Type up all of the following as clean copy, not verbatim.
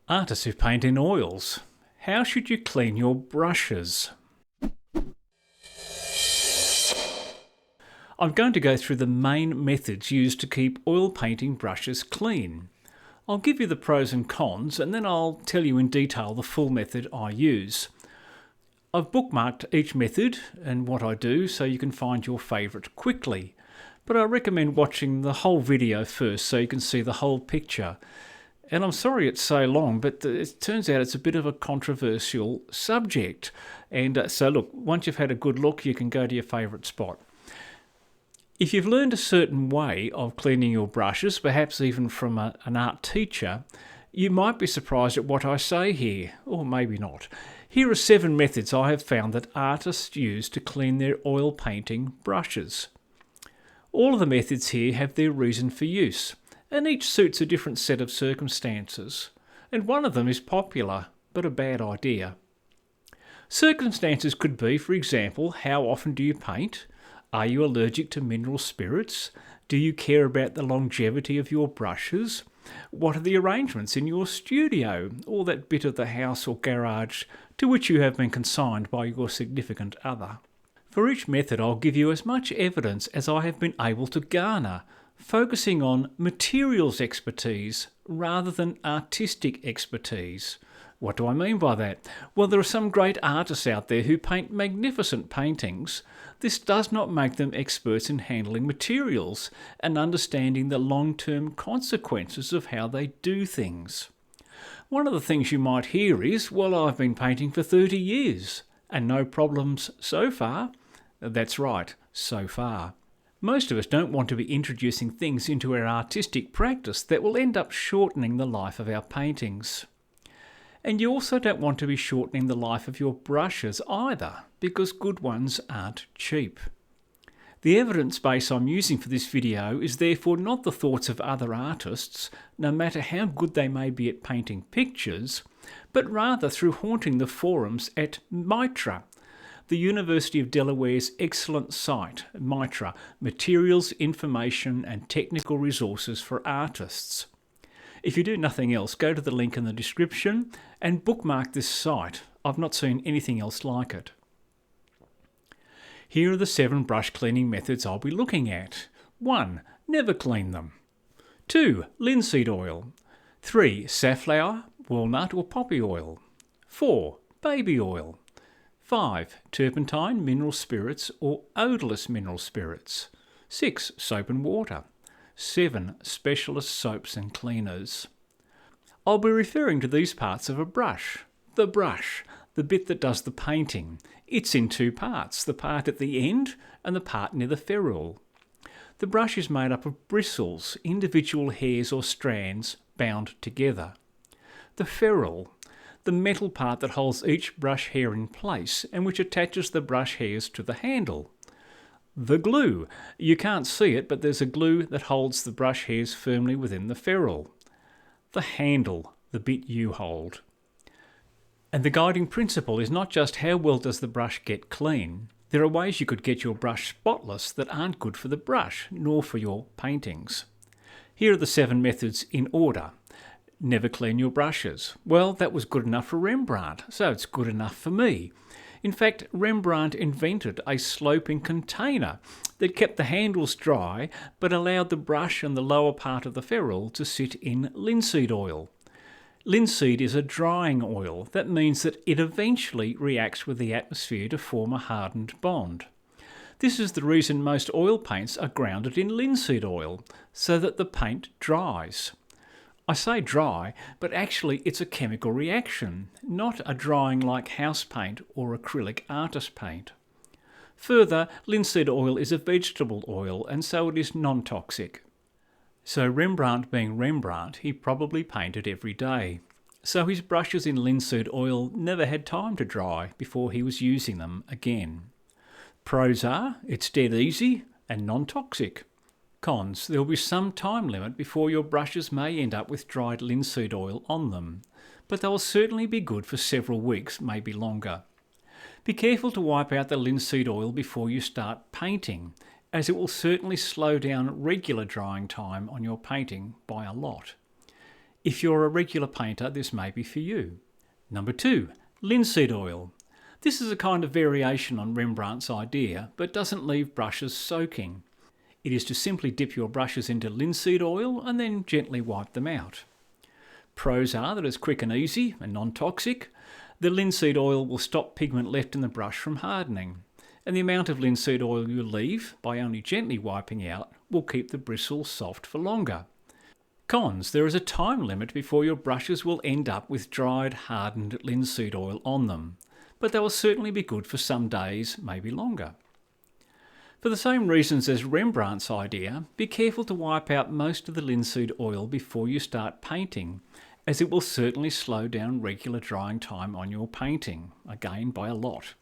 Artists who paint in oils. How should you clean your brushes? I'm going to go through the main methods used to keep oil painting brushes clean. I'll give you the pros and cons, and then I'll tell you in detail the full method I use. I've bookmarked each method and what I do so you can find your favourite quickly, but I recommend watching the whole video first so you can see the whole picture. And I'm sorry it's so long, but it turns out it's a bit of a controversial subject. And so look, once you've had a good look, you can go to your favourite spot. If you've learned a certain way of cleaning your brushes, perhaps even from an art teacher, you might be surprised at what I say here, or maybe not. Here are 7 methods I have found that artists use to clean their oil painting brushes. All of the methods here have their reason for use, and each suits a different set of circumstances, and one of them is popular, but a bad idea. Circumstances could be, for example, how often do you paint? Are you allergic to mineral spirits? Do you care about the longevity of your brushes? What are the arrangements in your studio, or that bit of the house or garage to which you have been consigned by your significant other? For each method, I'll give you as much evidence as I have been able to garner, focusing on materials expertise rather than artistic expertise. What do I mean by that? Well, there are some great artists out there who paint magnificent paintings. This does not make them experts in handling materials and understanding the long-term consequences of how they do things. One of the things you might hear is, well, I've been painting for 30 years and no problems so far. That's right, so far. Most of us don't want to be introducing things into our artistic practice that will end up shortening the life of our paintings. And you also don't want to be shortening the life of your brushes either, because good ones aren't cheap. The evidence base I'm using for this video is therefore not the thoughts of other artists, no matter how good they may be at painting pictures, but rather through haunting the forums at MITRA, the University of Delaware's excellent site, MITRA, Materials, Information and Technical Resources for Artists. If you do nothing else, go to the link in the description and bookmark this site. I've not seen anything else like it. Here are the 7 brush cleaning methods I'll be looking at. 1. Never clean them. 2. Linseed oil. 3. Safflower, walnut or poppy oil. 4. Baby oil. 5. Turpentine, mineral spirits or odourless mineral spirits. 6. Soap and water. 7. Specialist soaps and cleaners. I'll be referring to these parts of a brush. The brush, the bit that does the painting. It's in 2 parts, the part at the end and the part near the ferrule. The brush is made up of bristles, individual hairs or strands bound together. The ferrule, the metal part that holds each brush hair in place and which attaches the brush hairs to the handle. The glue. You can't see it, but there's a glue that holds the brush hairs firmly within the ferrule. The handle, the bit you hold. And the guiding principle is not just how well does the brush get clean. There are ways you could get your brush spotless that aren't good for the brush, nor for your paintings. Here are the 7 methods in order. Never clean your brushes. Well, that was good enough for Rembrandt, so it's good enough for me. In fact, Rembrandt invented a sloping container that kept the handles dry but allowed the brush and the lower part of the ferrule to sit in linseed oil. Linseed is a drying oil. That means that it eventually reacts with the atmosphere to form a hardened bond. This is the reason most oil paints are grounded in linseed oil, so that the paint dries. I say dry, but actually it's a chemical reaction, not a drying like house paint or acrylic artist paint. Further, linseed oil is a vegetable oil and so it is non-toxic. So Rembrandt being Rembrandt, he probably painted every day. So his brushes in linseed oil never had time to dry before he was using them again. Pros are, it's dead easy and non-toxic. Cons, there will be some time limit before your brushes may end up with dried linseed oil on them, but they will certainly be good for several weeks, maybe longer. Be careful to wipe out the linseed oil before you start painting, as it will certainly slow down regular drying time on your painting by a lot. If you're a regular painter, this may be for you. Number 2, linseed oil. This is a kind of variation on Rembrandt's idea, but doesn't leave brushes soaking. It is to simply dip your brushes into linseed oil and then gently wipe them out. Pros are that it's quick and easy and non-toxic. The linseed oil will stop pigment left in the brush from hardening, and the amount of linseed oil you leave by only gently wiping out will keep the bristles soft for longer. Cons: there is a time limit before your brushes will end up with dried, hardened linseed oil on them, but they will certainly be good for some days, maybe longer. For the same reasons as Rembrandt's idea, be careful to wipe out most of the linseed oil before you start painting, as it will certainly slow down regular drying time on your painting, again by a lot.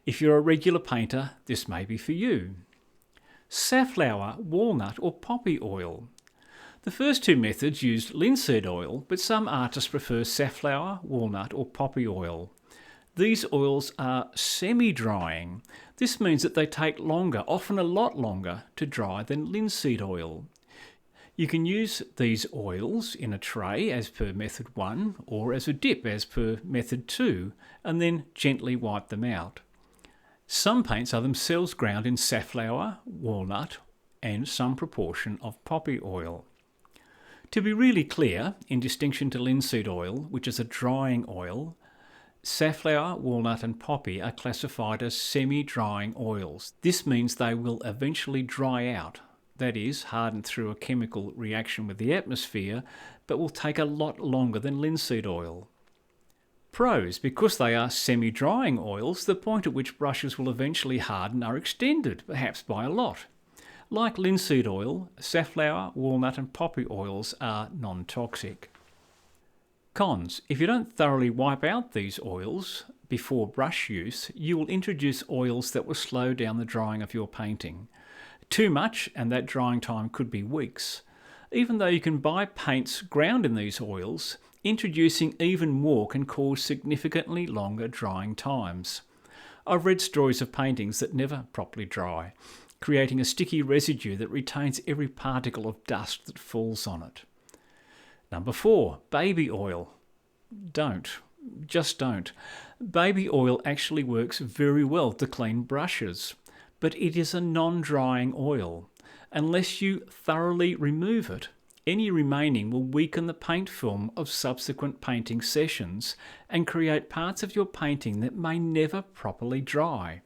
If you're a regular painter, this may be for you. Safflower, walnut or poppy oil. The first two methods used linseed oil, but some artists prefer safflower, walnut or poppy oil. These oils are semi-drying. This means that they take longer, often a lot longer, to dry than linseed oil. You can use these oils in a tray as per method 1 or as a dip as per method 2 and then gently wipe them out. Some paints are themselves ground in safflower, walnut and some proportion of poppy oil. To be really clear, in distinction to linseed oil, which is a drying oil, safflower, walnut and poppy are classified as semi-drying oils. This means they will eventually dry out, that is, harden through a chemical reaction with the atmosphere, but will take a lot longer than linseed oil. Pros: because they are semi-drying oils, the point at which brushes will eventually harden are extended, perhaps by a lot. Like linseed oil, safflower, walnut and poppy oils are non-toxic. Cons: if you don't thoroughly wipe out these oils before brush use, you will introduce oils that will slow down the drying of your painting. Too much and that drying time could be weeks. Even though you can buy paints ground in these oils, introducing even more can cause significantly longer drying times. I've read stories of paintings that never properly dry, creating a sticky residue that retains every particle of dust that falls on it. Number 4, baby oil. Just don't. Baby oil actually works very well to clean brushes, but it is a non-drying oil. Unless you thoroughly remove it, any remaining will weaken the paint film of subsequent painting sessions and create parts of your painting that may never properly dry.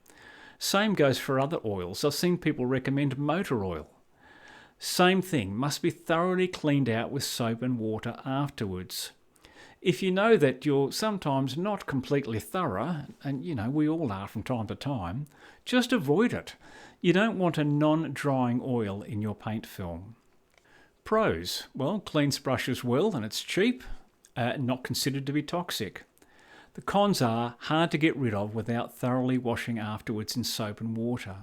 Same goes for other oils. I've seen people recommend motor oil. Same thing, must be thoroughly cleaned out with soap and water afterwards. If you know that you're sometimes not completely thorough, and we all are from time to time, just avoid it. You don't want a non-drying oil in your paint film. Pros: well, cleans brushes well and it's cheap, not considered to be toxic. The cons are hard to get rid of without thoroughly washing afterwards in soap and water.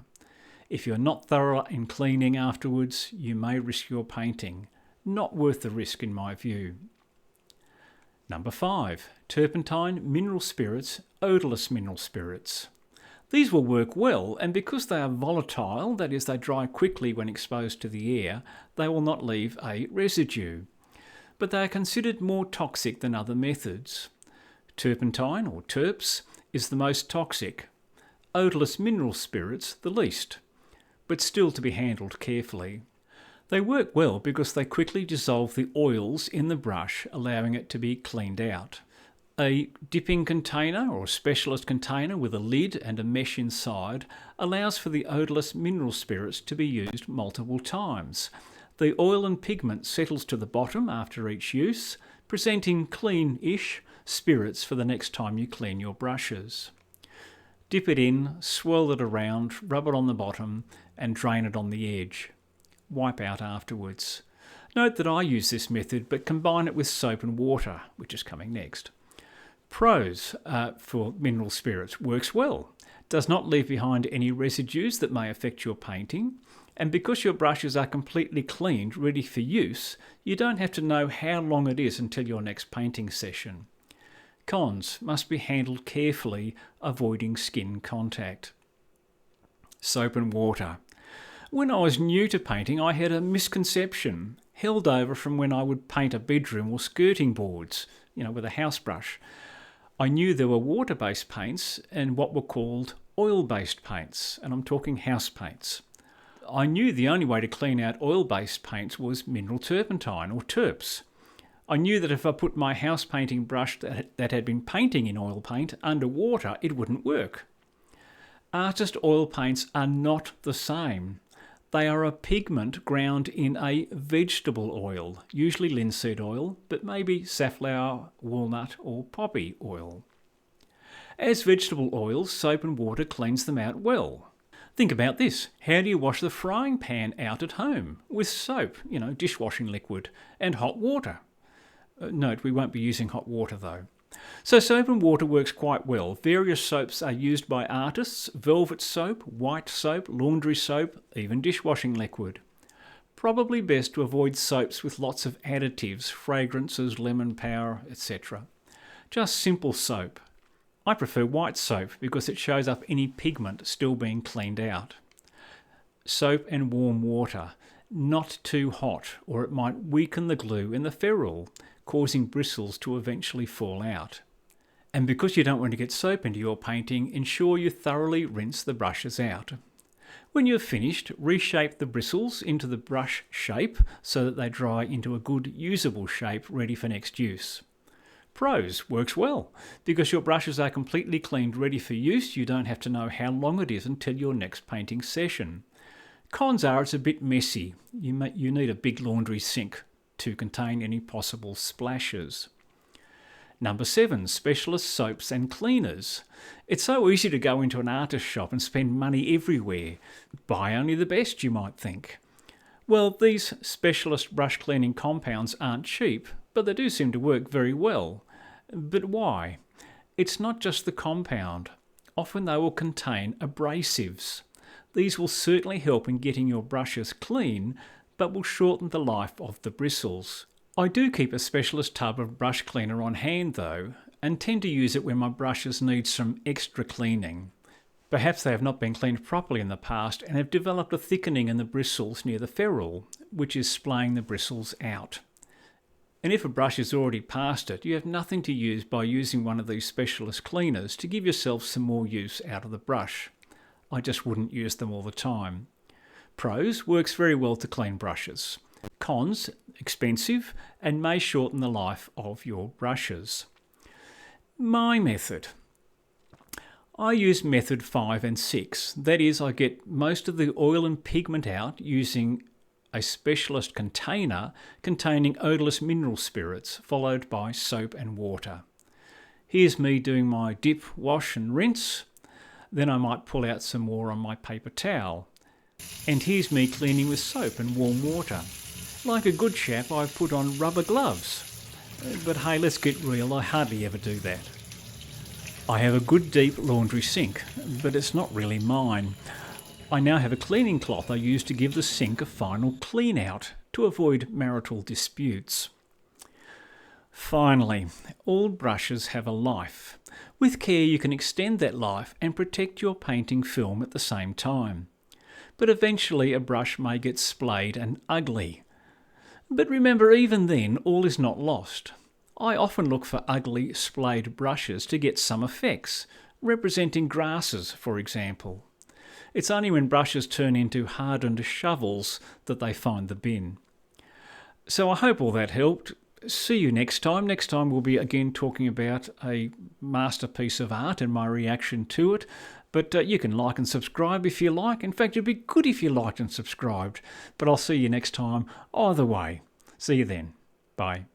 If you're not thorough in cleaning afterwards, you may risk your painting. Not worth the risk in my view. Number 5, turpentine, mineral spirits, odourless mineral spirits. These will work well, and because they are volatile, that is, they dry quickly when exposed to the air, they will not leave a residue. But they are considered more toxic than other methods. Turpentine, or terps, is the most toxic. Odourless mineral spirits, the least, but still to be handled carefully. They work well because they quickly dissolve the oils in the brush, allowing it to be cleaned out. A dipping container or specialist container with a lid and a mesh inside allows for the odourless mineral spirits to be used multiple times. The oil and pigment settles to the bottom after each use, presenting clean-ish spirits for the next time you clean your brushes. Dip it in, swirl it around, rub it on the bottom and drain it on the edge. Wipe out afterwards. Note that I use this method but combine it with soap and water, which is coming next. Pros for mineral spirits: works well, does not leave behind any residues that may affect your painting, and because your brushes are completely cleaned, ready for use, you don't have to know how long it is until your next painting session. Cons: must be handled carefully, avoiding skin contact. Soap and water. When I was new to painting, I had a misconception. held over from when I would paint a bedroom or skirting boards, with a house brush. I knew there were water-based paints and what were called oil-based paints, and I'm talking house paints. I knew the only way to clean out oil-based paints was mineral turpentine or Turps. I knew that if I put my house painting brush that had been painting in oil paint under water, it wouldn't work. Artist oil paints are not the same. They are a pigment ground in a vegetable oil, usually linseed oil, but maybe safflower, walnut or poppy oil. As vegetable oils, soap and water cleans them out well. Think about this. How do you wash the frying pan out at home? With soap, dishwashing liquid, and hot water. Note, we won't be using hot water though. So soap and water works quite well. Various soaps are used by artists: velvet soap, white soap, laundry soap, even dishwashing liquid. Probably best to avoid soaps with lots of additives, fragrances, lemon power, etc. Just simple soap. I prefer white soap because it shows up any pigment still being cleaned out. Soap and warm water, not too hot, or it might weaken the glue in the ferrule, causing bristles to eventually fall out. And because you don't want to get soap into your painting, ensure you thoroughly rinse the brushes out. When you're finished, reshape the bristles into the brush shape so that they dry into a good usable shape ready for next use. Pros: works well. Because your brushes are completely cleaned ready for use, you don't have to know how long it is until your next painting session. Cons are it's a bit messy. You need a big laundry sink to contain any possible splashes. Number 7, specialist soaps and cleaners. It's so easy to go into an artist shop and spend money everywhere. Buy only the best, you might think. Well, these specialist brush cleaning compounds aren't cheap, but they do seem to work very well. But why? It's not just the compound. Often they will contain abrasives. These will certainly help in getting your brushes clean, but will shorten the life of the bristles. I do keep a specialist tub of brush cleaner on hand though, and tend to use it when my brushes need some extra cleaning. Perhaps they have not been cleaned properly in the past and have developed a thickening in the bristles near the ferrule, which is splaying the bristles out. And if a brush is already past it, you have nothing to use by using one of these specialist cleaners to give yourself some more use out of the brush. I just wouldn't use them all the time. Pros: works very well to clean brushes. Cons: expensive and may shorten the life of your brushes. My method. I use method 5 and 6. That is, I get most of the oil and pigment out using a specialist container containing odourless mineral spirits, followed by soap and water. Here's me doing my dip, wash and rinse. Then I might pull out some more on my paper towel. And here's me cleaning with soap and warm water. Like a good chap, I've put on rubber gloves. But hey, let's get real, I hardly ever do that. I have a good deep laundry sink, but it's not really mine. I now have a cleaning cloth I use to give the sink a final clean out to avoid marital disputes. Finally, all brushes have a life. With care you can extend that life and protect your painting film at the same time. But eventually a brush may get splayed and ugly. But remember, even then, all is not lost. I often look for ugly, splayed brushes to get some effects, representing grasses, for example. It's only when brushes turn into hardened shovels that they find the bin. So I hope all that helped. See you next time. Next time we'll be again talking about a masterpiece of art and my reaction to it. But you can like and subscribe if you like. In fact, it'd be good if you liked and subscribed. But I'll see you next time either way. See you then. Bye.